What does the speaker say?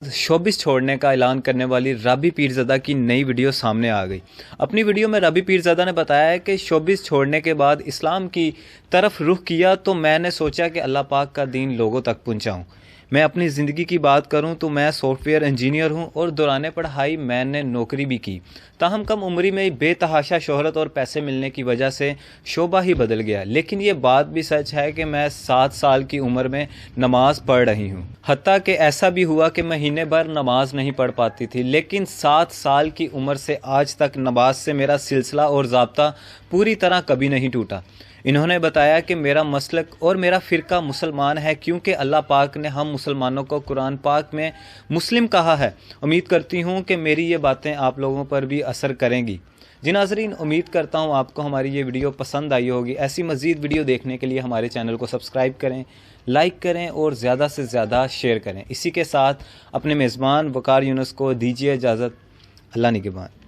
Showbiz छोड़ने का ऐलान करने वाली राबी पीरज़ादा की नई वीडियो सामने आ गई। अपनी वीडियो में राबी पीरज़ादा ने बताया है कि शोबिस छोड़ने के बाद इस्लाम की तरफ रुख किया तो मैंने सोचा कि अल्लाह पाक का दीन लोगों तक पहुंचाऊं। मैं अपनी ज़िंदगी की बात करूं तो मैं सॉफ्टवेयर इंजीनियर हूं और दौरान पढ़ाई मैंने नौकरी भी की। ताहम कम उम्री में बेतहाशा शोहरत और पैसे मिलने की वजह से शोबा ही बदल गया। लेकिन ये बात भी सच है कि मैं 7 साल की उम्र में नमाज पढ़ रही हूँ। हत्ता कि ऐसा भी हुआ कि महीने भर नमाज नहीं पढ़ पाती थी, लेकिन 7 साल की उम्र से आज तक नमाज से मेरा सिलसिला और ज़ाब्ता पूरी तरह कभी नहीं टूटा। इन्होंने बताया कि मेरा मसलक और मेरा फ़िरका मुसलमान है, क्योंकि अल्लाह पाक ने हम मुसलमानों को कुरान पाक में मुस्लिम कहा है। उम्मीद करती हूँ कि मेरी ये बातें आप लोगों पर भी असर करेंगी। जी नाज़रीन, उम्मीद करता हूँ आपको हमारी ये वीडियो पसंद आई होगी। ऐसी मज़ीद वीडियो देखने के लिए हमारे चैनल को सब्सक्राइब करें, लाइक करें और ज़्यादा से ज़्यादा शेयर करें। इसी के साथ अपने मेज़बान वकार यूनुस को दीजिए इजाज़त। अल्लाह निगहबान।